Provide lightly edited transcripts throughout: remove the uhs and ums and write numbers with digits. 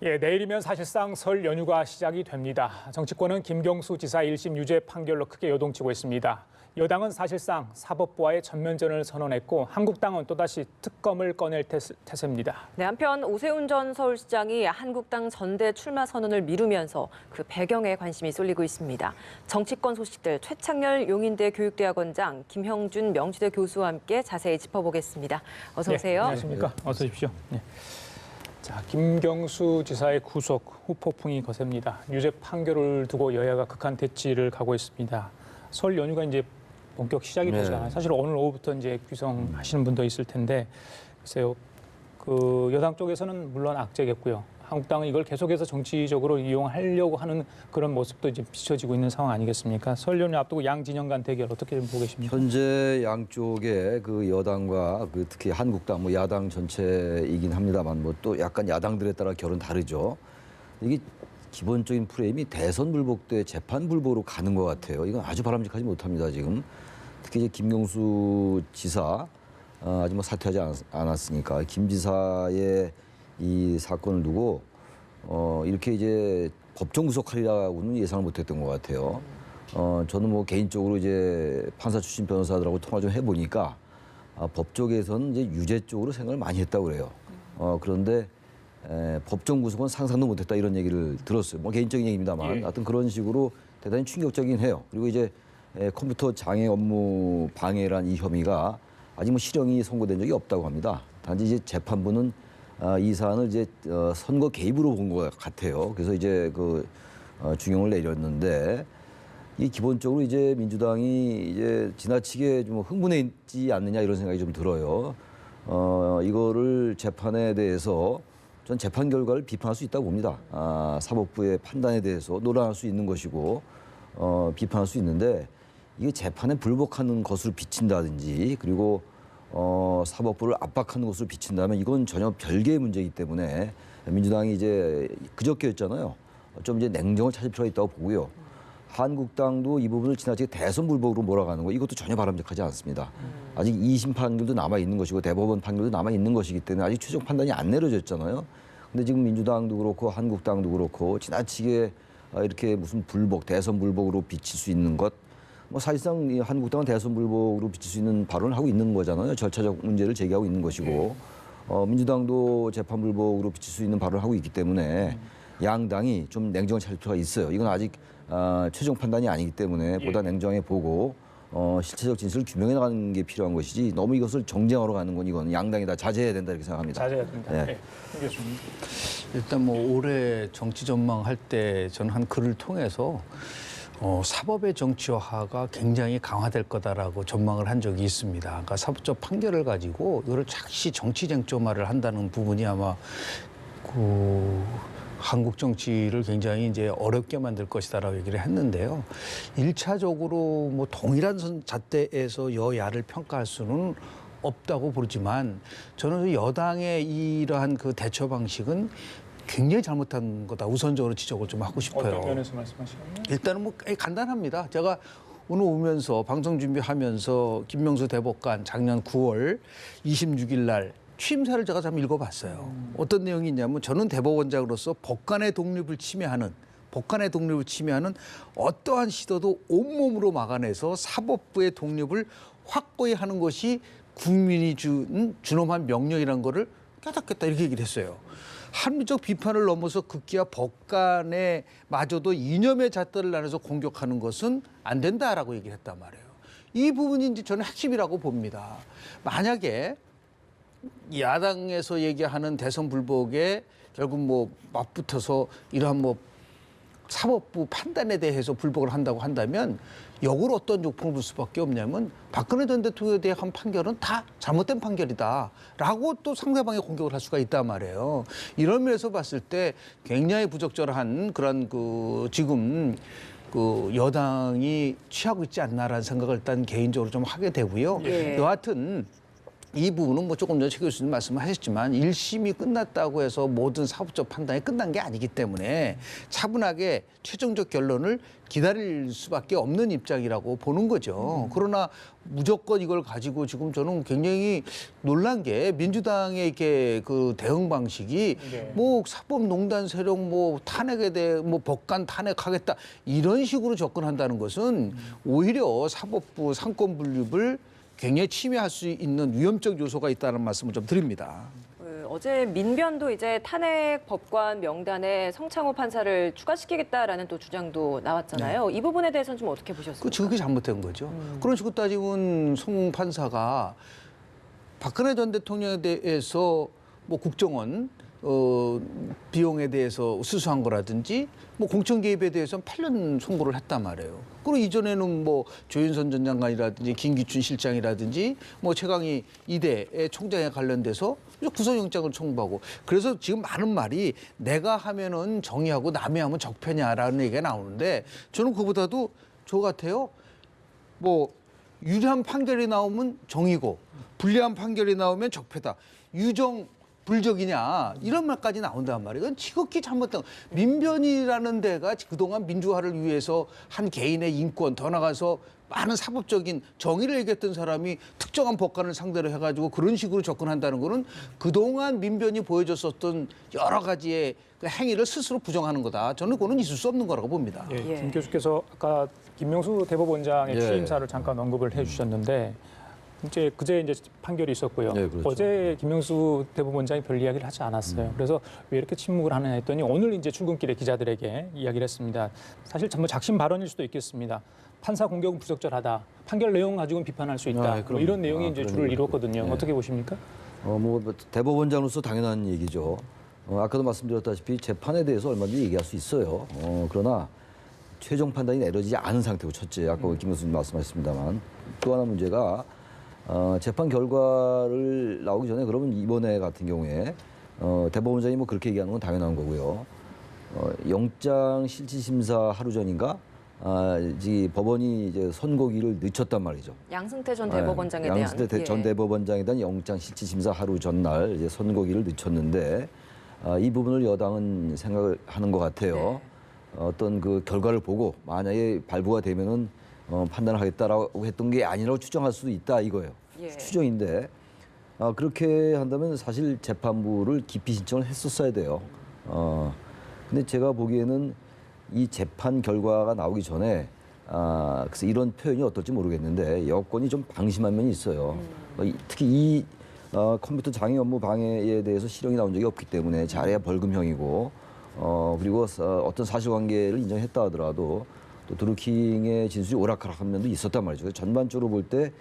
예, 내일이면 사실상 설 연휴가 시작이 됩니다. 정치권은 김경수 지사 1심 유죄 판결로 크게 요동치고 있습니다. 여당은 사실상 사법부와의 전면전을 선언했고 한국당은 또다시 특검을 꺼낼 태세입니다. 네, 한편 오세훈 전 서울시장이 한국당 전대 출마 선언을 미루면서 그 배경에 관심이 쏠리고 있습니다. 정치권 소식들 최창렬 용인대 교육대학원장, 김형준 명지대 교수와 함께 자세히 짚어보겠습니다. 어서 오세요. 네, 안녕하십니까. 어서 오십시오. 네. 자, 김경수 지사의 구속 후폭풍이 거셉니다. 유죄 판결을 두고 여야가 극한 대치를 가고 있습니다. 설 연휴가 이제 본격 시작이 되잖아요. 사실 오늘 오후부터 이제 귀성하시는 분도 있을 텐데, 글쎄요, 그 여당 쪽에서는 물론 악재겠고요. 한국당은 이걸 계속해서 정치적으로 이용하려고 하는 그런 모습도 이제 비춰지고 있는 상황 아니겠습니까? 설 연휴 앞두고 양 진영 간 대결 어떻게 보고 계십니까? 현재 양쪽의 그 여당과 그 특히 한국당, 뭐 야당 전체이긴 합니다만 뭐 또 약간 야당들에 따라 결은 다르죠. 이게 기본적인 프레임이 대선 불복 때 재판 불복으로 가는 것 같아요. 이건 아주 바람직하지 못합니다, 지금. 특히 이제 김경수 지사, 아직 뭐 사퇴하지 않았으니까 김 지사의 이 사건을 두고 이렇게 이제 법정 구속하리라고는 예상을 못했던 것 같아요. 저는 뭐 개인적으로 이제 판사 출신 변호사들하고 통화 좀 해보니까 법 쪽에서는 이제 유죄 쪽으로 생각을 많이 했다고 그래요. 그런데 법정 구속은 상상도 못했다 이런 얘기를 들었어요. 뭐 개인적인 얘기입니다만, 하여튼 그런 식으로 대단히 충격적이긴 해요. 그리고 이제 컴퓨터 장애 업무 방해란 이 혐의가 아직 뭐 실형이 선고된 적이 없다고 합니다. 단지 이제 재판부는 이 사안을 이제 선거 개입으로 본 것 같아요. 그래서 이제 그 중형을 내렸는데 이 기본적으로 이제 민주당이 이제 지나치게 좀 흥분해 있지 않느냐 이런 생각이 좀 들어요. 이거를 재판에 대해서 전 재판 결과를 비판할 수 있다고 봅니다. 사법부의 판단에 대해서 논란할 수 있는 것이고 비판할 수 있는데 이게 재판에 불복하는 것으로 비친다든지 그리고 사법부를 압박하는 것으로 비친다면 이건 전혀 별개의 문제이기 때문에 민주당이 이제 그저께였잖아요. 좀 이제 냉정을 찾을 필요가 있다고 보고요. 한국당도 이 부분을 지나치게 대선 불복으로 몰아가는 거 이것도 전혀 바람직하지 않습니다. 아직 2심 판결도 남아 있는 것이고 대법원 판결도 남아 있는 것이기 때문에 아직 최종 판단이 안 내려졌잖아요. 근데 지금 민주당도 그렇고 한국당도 그렇고 지나치게 이렇게 무슨 불복, 대선 불복으로 비칠 수 있는 것, 뭐 사실상 이 한국당은 대선 불복으로 비칠 수 있는 발언을 하고 있는 거잖아요. 절차적 문제를 제기하고 있는 것이고 민주당도 재판 불복으로 비칠 수 있는 발언을 하고 있기 때문에 양당이 좀 냉정을 찾을 필요가 있어요. 이건 아직 최종 판단이 아니기 때문에 보다 냉정해 보고 실체적 진실을 규명해 나가는 게 필요한 것이지 너무 이것을 정쟁하러 가는 건 이건 양당이 다 자제해야 된다 이렇게 생각합니다. 자제해야 된다. 네. 네. 일단 뭐 올해 정치 전망할 때 저는 한 글을 통해서 사법의 정치화가 굉장히 강화될 거다라고 전망을 한 적이 있습니다. 그러니까 사법적 판결을 가지고 이거를 잠시 정치 쟁점화를 한다는 부분이 아마 한국 정치를 굉장히 이제 어렵게 만들 것이다라고 얘기를 했는데요. 1차적으로 뭐 동일한 잣대에서 여야를 평가할 수는 없다고 보지만 저는 여당의 이러한 그 대처 방식은 굉장히 잘못한 거다. 우선적으로 지적을 좀 하고 싶어요. 어떤 면에서 말씀하시나요? 일단은 뭐 간단합니다. 제가 오늘 오면서 방송 준비하면서 김명수 대법관 작년 9월 26일 날 취임사를 제가 한번 읽어봤어요. 어떤 내용이 있냐면 저는 대법원장으로서 법관의 독립을 침해하는 어떠한 시도도 온몸으로 막아내서 사법부의 독립을 확고히 하는 것이 국민이 준엄한 명령이라는 거를 깨닫겠다 이렇게 얘기를 했어요. 합리적 비판을 넘어서 급기야 법관에 마저도 이념의 잣대를 나눠서 공격하는 것은 안 된다라고 얘기를 했단 말이에요. 이 부분이 이제 저는 핵심이라고 봅니다. 만약에 야당에서 얘기하는 대선 불복에 결국 뭐 맞붙어서 이러한 뭐 사법부 판단에 대해서 불복을 한다고 한다면 역으로 어떤 욕풍을 불 수밖에 없냐면 박근혜 전 대통령에 대한 판결은 다 잘못된 판결이다라고 또 상대방의 공격을 할 수가 있단 말이에요. 이런 면에서 봤을 때 굉장히 부적절한 그런 지금 여당이 취하고 있지 않나라는 생각을 일단 개인적으로 좀 하게 되고요. 여하튼 이 부분은 뭐 조금 전에 최 교수님 말씀하셨지만 1심이 끝났다고 해서 모든 사법적 판단이 끝난 게 아니기 때문에 차분하게 최종적 결론을 기다릴 수밖에 없는 입장이라고 보는 거죠. 그러나 무조건 이걸 가지고 지금 저는 굉장히 놀란 게 민주당의 이렇게 그 대응 방식이 네. 뭐 사법농단 세력 뭐 탄핵에 대해 뭐 법관 탄핵하겠다 이런 식으로 접근한다는 것은 오히려 사법부 상권 분립을 굉장히 침해할 수 있는 위험적 요소가 있다는 말씀을 좀 드립니다. 어제 민변도 이제 탄핵 법관 명단에 성창호 판사를 추가시키겠다라는 또 주장도 나왔잖아요. 이 부분에 대해서는 좀 어떻게 보셨습니까? 그게 잘못된 거죠. 그런 식으로 따지면 송 판사가 박근혜 전 대통령에 대해서 뭐 국정원 비용에 대해서 수수한 거라든지 뭐 공천 개입에 대해서는 8년 선고를 했단 말이에요. 그리고 이전에는 뭐 조윤선 전 장관이라든지 김기춘 실장이라든지 뭐 최강희 이대 총장에 관련돼서 구속영장을 청구하고 그래서 지금 많은 말이 내가 하면은 정의하고 남이 하면 적폐냐라는 얘기가 나오는데 저는 그보다도 저 같아요. 뭐 유리한 판결이 나오면 정의고 불리한 판결이 나오면 적폐다. 유정 불적이냐 이런 말까지 나온단 말이에요. 이건 지극히 잘못된 민변이라는 데가 그동안 민주화를 위해서 한 개인의 인권 더 나가서 많은 사법적인 정의를 얘기했던 사람이 특정한 법관을 상대로 해가지고 그런 식으로 접근한다는 거는 그동안 민변이 보여줬었던 여러 가지의 그 행위를 스스로 부정하는 거다. 저는 그거는 있을 수 없는 거라고 봅니다. 예, 예. 김 교수께서 아까 김명수 대법원장의 예. 취임사를 잠깐 언급을 해주셨는데 이제 그제 이제 판결이 있었고요. 네, 그렇죠. 어제 김명수 대법원장이 별 이야기를 하지 않았어요. 그래서 왜 이렇게 침묵을 하느냐 했더니 오늘 이제 출근길에 기자들에게 이야기를 했습니다. 사실 뭐 작심 발언일 수도 있겠습니다. 판사 공격은 부적절하다. 판결 내용 가지고는 비판할 수 있다. 아, 뭐 그럼요. 이런 내용이 이제 그런 줄을 얘기도 이뤘거든요. 있고. 예. 어떻게 보십니까? 뭐 대법원장으로서 당연한 얘기죠. 아까도 말씀드렸다시피 재판에 대해서 얼마든지 얘기할 수 있어요. 그러나 최종 판단이 내려지지 않은 상태고 첫째, 아까 김 교수님 말씀하셨습니다만 또 하나 문제가 재판 결과를 나오기 전에 그러면 이번에 같은 경우에 대법원장이 뭐 그렇게 얘기하는 건 당연한 거고요. 영장 실질심사 하루 전인가 이 법원이 이제 선고기를 늦췄단 말이죠. 양승태 전 대법원장에 대한 양승태 전 대법원장에 대한 영장 실질심사 하루 전날 이제 선고기를 늦췄는데 이 부분을 여당은 생각을 하는 것 같아요. 네. 어떤 그 결과를 보고 만약에 발부가 되면은 판단을 하겠다라고 했던 게 아니라고 추정할 수도 있다 이거예요. 예. 추정인데 그렇게 한다면 사실 재판부를 기피 신청을 했었어야 돼요. 근데 제가 보기에는 이 재판 결과가 나오기 전에 그래서 이런 표현이 어떨지 모르겠는데 여권이 좀 방심한 면이 있어요. 특히 이 컴퓨터 장애 업무 방해에 대해서 실형이 나온 적이 없기 때문에 잘해야 벌금형이고 그리고 어떤 사실관계를 인정했다 하더라도 또 드루킹의 진술이 오락가락한 면도 있었단 말이죠. 전반적으로 볼 때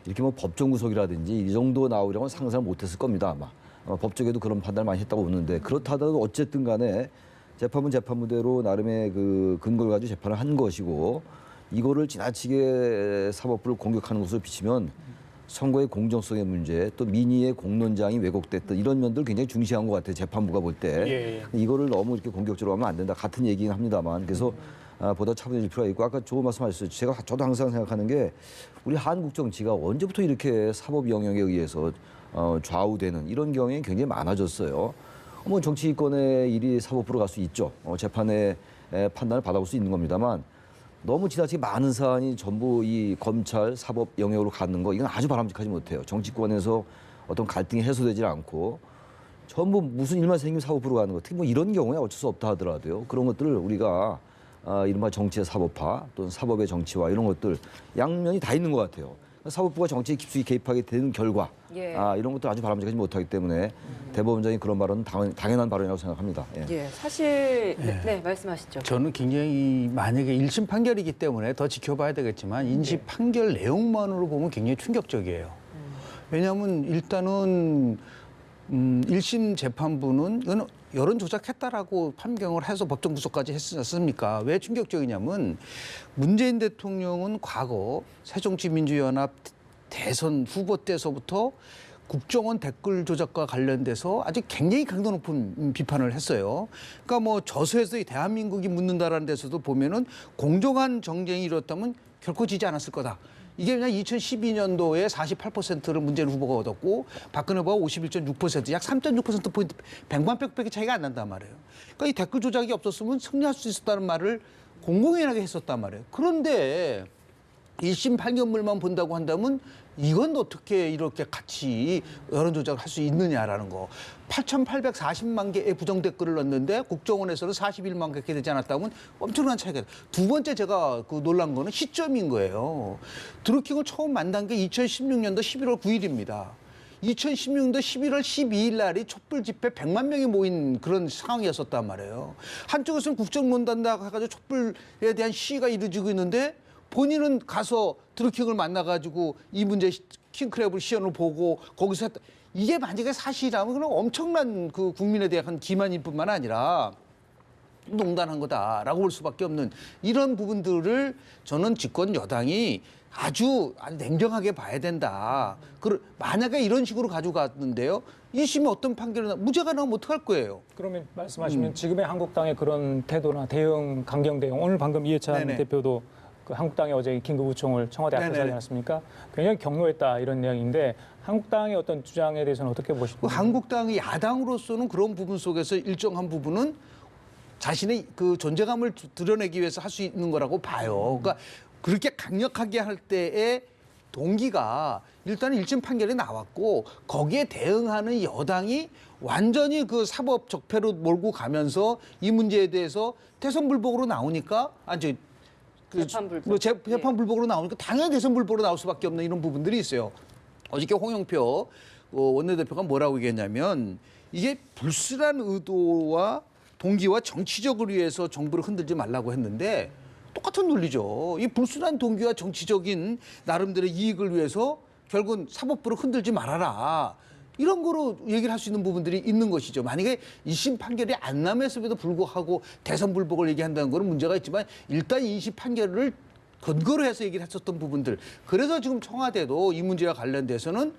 이렇게 뭐 법정 구속이라든지 이 정도 나오려고는 상상을 못했을 겁니다 아마. 법적에도 그런 판단을 많이 했다고 보는데 그렇다 하더라도 어쨌든 간에 재판부는 재판부대로 나름의 그 근거를 가지고 재판을 한 것이고 이거를 지나치게 사법부를 공격하는 것으로 비치면 선거의 공정성의 문제 또 민의의 공론장이 왜곡됐던 이런 면들 굉장히 중시한 것 같아요. 재판부가 볼 때. 예. 이거를 너무 이렇게 공격적으로 하면 안 된다. 같은 얘기긴 합니다만. 그래서 보다 차분해질 필요가 있고 아까 좋은 말씀하셨어요. 저도 항상 생각하는 게 우리 한국 정치가 언제부터 이렇게 사법 영역에 의해서 좌우되는 이런 경향이 굉장히 많아졌어요. 뭐 정치권의 일이 사법부로 갈 수 있죠. 재판의 판단을 받아볼 수 있는 겁니다만 너무 지나치게 많은 사안이 전부 이 검찰 사법 영역으로 가는 거 이건 아주 바람직하지 못해요. 정치권에서 어떤 갈등이 해소되지 않고 전부 무슨 일만 생기면 사법부로 가는 거. 특히 뭐 이런 경우에 어쩔 수 없다 하더라도요. 그런 것들을 우리가 이른바 정치의 사법화 또는 사법의 정치화 이런 것들 양면이 다 있는 것 같아요. 사법부가 정치에 깊숙이 개입하게 되는 결과 예. 이런 것도 아주 바람직하지 못하기 때문에 대법원장이 그런 발언은 당연한 발언이라고 생각합니다. 예. 예, 사실 네, 말씀하시죠. 저는 굉장히 만약에 1심 판결이기 때문에 더 지켜봐야 되겠지만 인지 판결 내용만으로 보면 굉장히 충격적이에요. 왜냐하면 일단은 1심 재판부는 이건 여론 조작했다라고 판결을 해서 법정 구속까지 했지 않습니까? 왜 충격적이냐면 문재인 대통령은 과거 새정치민주연합 대선 후보 때서부터 국정원 댓글 조작과 관련돼서 아주 굉장히 강도 높은 비판을 했어요. 그러니까 뭐 저수에서 대한민국이 묻는다라는 데서도 보면은 공정한 정쟁이 이뤘다면 결코 지지 않았을 거다. 이게 그냥 2012년도에 48%를 문재인 후보가 얻었고 박근혜 후보가 51.6%, 약 3.6%포인트 100만 빽빽이 차이가 안 난단 말이에요. 그러니까 이 댓글 조작이 없었으면 승리할 수 있었다는 말을 공공연하게 했었단 말이에요. 그런데 1심 판결문만 본다고 한다면 이건 어떻게 이렇게 같이 여론조작을 할 수 있느냐라는 거. 8,840만 개의 부정 댓글을 넣었는데 국정원에서는 41만 개 되지 않았다면 엄청난 차이가. 두 번째 제가 그 놀란 거는 시점인 거예요. 드루킹을 처음 만난 게 2016년도 11월 9일입니다. 2016년도 11월 12일 날이 촛불 집회 100만 명이 모인 그런 상황이었었단 말이에요. 한쪽에서는 국정농단다 해가지고 촛불에 대한 시위가 이루어지고 있는데 본인은 가서 드루킹을 만나가지고 이 문제 킹크랩을 시연을 보고 거기서 했다. 이게 만약에 사실이라면 그럼 엄청난 그 국민에 대한 기만일 뿐만 아니라 농단한 거다라고 볼 수밖에 없는 이런 부분들을 저는 집권 여당이 아주 냉정하게 봐야 된다. 만약에 이런 식으로 가져갔는데요. 1심에 어떤 판결이 무죄가 나오면 어떡할 거예요? 그러면 말씀하시면 지금의 한국당의 그런 태도나 대응, 강경 대응, 오늘 방금 이해찬 네네. 대표도 그 한국당이 어제 긴급구청을 청와대 앞에서 네네. 하지 않았습니까? 굉장히 격노했다 이런 내용인데 한국당의 어떤 주장에 대해서는 어떻게 보십니까? 한국당이 야당으로서는 그런 부분 속에서 일정한 부분은 자신의 그 존재감을 드러내기 위해서 할 수 있는 거라고 봐요. 그러니까 그렇게 강력하게 할 때의 동기가 일단은 1심 판결이 나왔고 거기에 대응하는 여당이 완전히 그 사법 적폐로 몰고 가면서 이 문제에 대해서 대선 불복으로 나오니까 재판 불복. 재판 불복으로 나오니까 당연히 대선 불복으로 나올 수밖에 없는 이런 부분들이 있어요. 어저께 홍영표 원내대표가 뭐라고 얘기했냐면 이게 불순한 의도와 동기와 정치적을 위해서 정부를 흔들지 말라고 했는데 똑같은 논리죠. 이 불순한 동기와 정치적인 나름대로의 이익을 위해서 결국은 사법부를 흔들지 말아라. 이런 거로 얘기를 할 수 있는 부분들이 있는 것이죠. 만약에 2심 판결이 안 남았음에도 불구하고 대선 불복을 얘기한다는 거는 문제가 있지만 일단 2심 판결을 근거로 해서 얘기를 했었던 부분들. 그래서 지금 청와대도 이 문제와 관련돼서는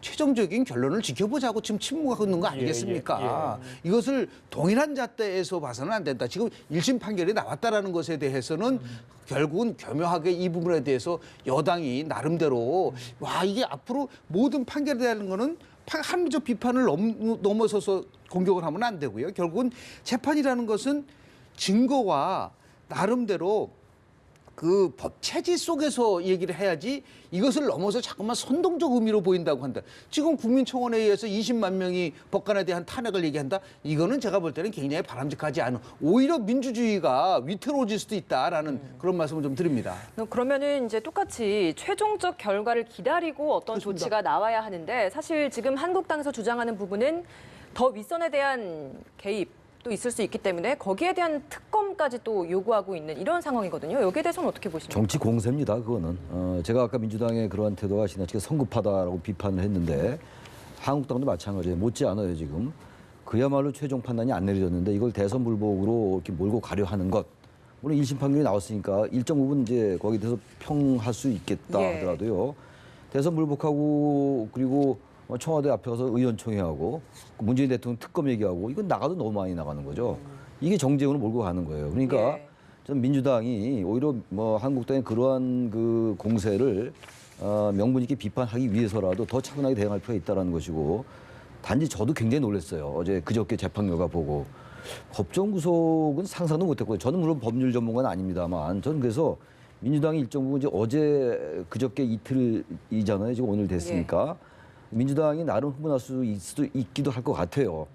최종적인 결론을 지켜보자고 지금 침묵하고 있는 거 아니겠습니까? 이것을 동일한 잣대에서 봐서는 안 된다. 지금 1심 판결이 나왔다라는 것에 대해서는 결국은 교묘하게 이 부분에 대해서 여당이 나름대로 와 이게 앞으로 모든 판결에 대한 거는 합리적 비판을 넘어서서 공격을 하면 안 되고요. 결국은 재판이라는 것은 증거와 나름대로 그 법 체질 속에서 얘기를 해야지 이것을 넘어서 자꾸만 선동적 의미로 보인다고 한다. 지금 국민청원에 의해서 20만 명이 법관에 대한 탄핵을 얘기한다. 이거는 제가 볼 때는 굉장히 바람직하지 않은 오히려 민주주의가 위태로워질 수도 있다라는 그런 말씀을 좀 드립니다. 그러면은 이제 똑같이 최종적 결과를 기다리고 어떤 그렇습니다. 조치가 나와야 하는데 사실 지금 한국당에서 주장하는 부분은 더 윗선에 대한 개입도 있을 수 있기 때문에 거기에 대한 특검까지 또 요구하고 있는 이런 상황이거든요. 여기에 대해서는 어떻게 보십니까? 정치 공세입니다. 그거는. 제가 아까 민주당의 그러한 태도가 지나치게 성급하다라고 비판을 했는데 한국당도 마찬가지예요. 못지않아요 지금. 그야말로 최종 판단이 안 내려졌는데 이걸 대선 불복으로 이렇게 몰고 가려 하는 것. 물론 1심 판결이 나왔으니까 일정 부분 이제 거기에 대해서 평할 수 있겠다 하더라도요. 대선 불복하고 그리고 청와대 앞에 가서 의원총회하고 문재인 대통령 특검 얘기하고 이건 나가도 너무 많이 나가는 거죠. 이게 정쟁으로 몰고 가는 거예요. 그러니까 전 민주당이 오히려 뭐 한국당의 그러한 그 공세를 명분 있게 비판하기 위해서라도 더 차분하게 대응할 필요가 있다는 것이고 단지 저도 굉장히 놀랐어요. 어제 그저께 재판 결과 보고 법정 구속은 상상도 못했고요. 저는 물론 법률 전문가는 아닙니다만 저는 그래서 민주당이 일정 부분 이제 어제 그저께 이틀이잖아요. 지금 오늘 됐으니까. 민주당이 나름 흥분할 수도 있기도 할 것 같아요.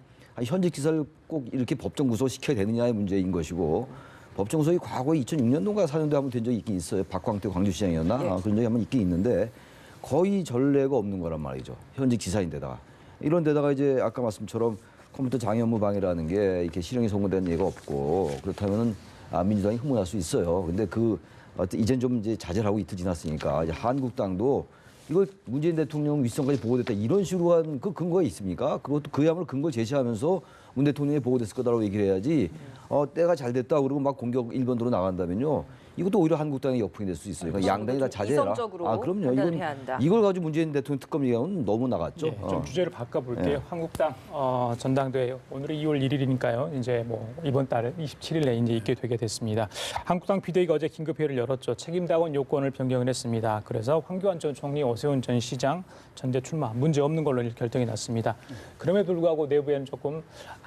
현직 기사를 꼭 이렇게 법정 구속시켜야 되느냐의 문제인 것이고 법정 구속이 과거에 2006년도인가 4년도에 한번 된 적이 있긴 있어요. 박광태 광주시장이었나? 그런 적이 한번 있긴 있는데 거의 전례가 없는 거란 말이죠. 현직 지사인데다가. 이런 데다가 이제 아까 말씀처럼 컴퓨터 장애 업무 방해라는 게 이렇게 실형이 선고된 예가 없고 그렇다면은 민주당이 흥분할 수 있어요. 근데 이젠 좀 이제 자제하고 이틀 지났으니까 이제 한국당도 이걸 문재인 대통령 윗선까지 보고됐다 이런 식으로 한 그 근거가 있습니까? 그것도 그야말로 근거 제시하면서 문 대통령이 보고됐을 거다라고 얘기를 해야지 때가 잘 됐다 그러고 막 공격 일본도로 나간다면요. 이것도 오히려 한국당의 역풍이 될 수 있어요. 그러니까 양당이 다 자제해라. 이성적으로 그럼요. 판단을 이건 해야 한다. 이걸 가지고 문재인 대통령 특검 얘기하면 너무 나갔죠. 예, 좀 주제를 바꿔볼게요. 예. 한국당 전당대회 오늘이 2월 1일이니까요. 이제 뭐 이번 달 27일에 이제 있게 되게 됐습니다. 한국당 비대위가 어제 긴급회의를 열었죠. 책임당원 요건을 변경을 했습니다. 그래서 황교안 전 총리, 오세훈 전 시장 전대 출마 문제 없는 걸로 결정이 났습니다. 그럼에도 불구하고 내부에는 조금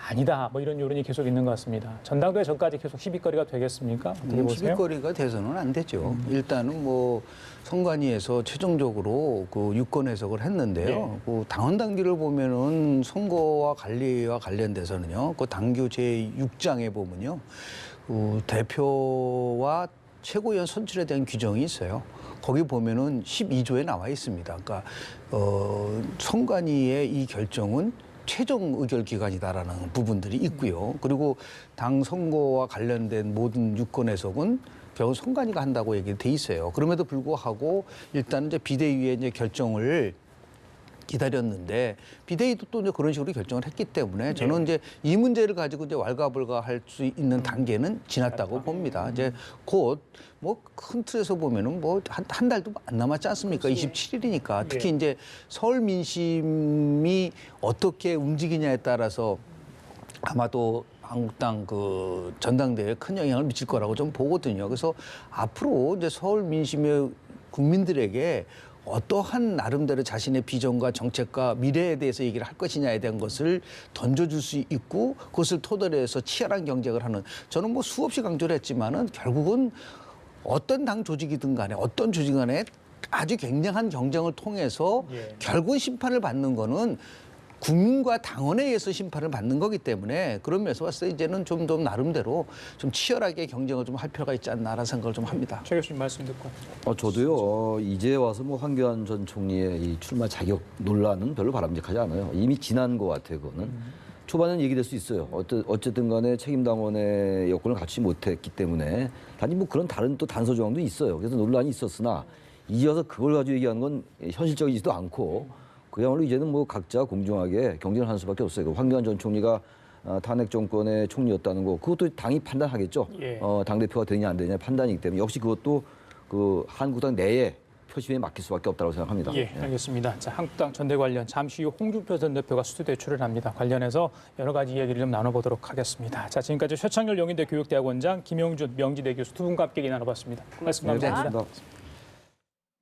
아니다 뭐 이런 여론이 계속 있는 것 같습니다. 전당대회 전까지 계속 시비거리가 되겠습니까? 어떻게 보세요? 시비거리가 돼서는 안 되죠. 일단은 뭐 선관위에서 최종적으로 그 유권 해석을 했는데요. 네. 그 당헌 당규를 보면은 선거와 관리와 관련돼서는요. 그 당규 제6장에 보면요. 그 대표와 최고위원 선출에 대한 규정이 있어요. 거기 보면은 12조에 나와 있습니다. 그러니까 선관위의 이 결정은 최종 의결 기관이다라는 부분들이 있고요. 그리고 당 선거와 관련된 모든 유권 해석은 결국 선관위가 한다고 얘기돼 있어요. 그럼에도 불구하고 일단 이제 비대위의 이제 결정을 기다렸는데 비대위도 또 이제 그런 식으로 결정을 했기 때문에 저는 이제 이 문제를 가지고 이제 왈가불가할 수 있는 단계는 지났다고 봅니다. 이제 곧 뭐 큰 틀에서 보면은 뭐 한 달도 안 남았지 않습니까? 27일이니까 특히 이제 서울 민심이 어떻게 움직이냐에 따라서 아마도 한국당 그 전당대회에 큰 영향을 미칠 거라고 좀 보거든요. 그래서 앞으로 이제 서울 민심의 국민들에게 어떠한 나름대로 자신의 비전과 정책과 미래에 대해서 얘기를 할 것이냐에 대한 것을 던져줄 수 있고 그것을 토대로 해서 치열한 경쟁을 하는 저는 뭐 수없이 강조를 했지만은 결국은 어떤 당 조직이든 간에 어떤 조직 간에 아주 굉장한 경쟁을 통해서 결국은 심판을 받는 거는 국민과 당원에 의해서 심판을 받는 거기 때문에 그런 면에서 봤을 때 이제는 좀 더 나름대로 좀 치열하게 경쟁을 좀 할 필요가 있지 않나라는 생각을 좀 합니다. 최 교수님 말씀 듣고. 저도요. 이제 와서 뭐 황교안 전 총리의 이 출마 자격 논란은 별로 바람직하지 않아요. 이미 지난 것 같아요. 그거는. 초반에는 얘기될 수 있어요. 어쨌든 간에 책임당원의 여건을 갖추지 못했기 때문에 단지 뭐 그런 다른 또 단서 조항도 있어요. 그래서 논란이 있었으나 이어서 그걸 가지고 얘기하는 건 현실적이지도 않고 그야말로 이제는 뭐 각자 공정하게 경쟁을 하는 수밖에 없어요. 황교안 전 총리가 탄핵 정권의 총리였다는 거 그것도 당이 판단하겠죠. 예. 당대표가 되느냐 안 되느냐 판단이기 때문에 역시 그것도 그 한국당 내에 표심에 맡길 수밖에 없다고 생각합니다. 예, 알겠습니다. 자, 한국당 전대 관련 잠시 후 홍준표 전 대표가 스튜디오에 출연합니다. 관련해서 여러 가지 이야기를 좀 나눠보도록 하겠습니다. 자, 지금까지 최창렬 용인대 교육대학원장, 김영준 명지대 교수 두 분과 함께 얘기 나눠봤습니다. 말씀 네, 감사합니다. 고맙습니다.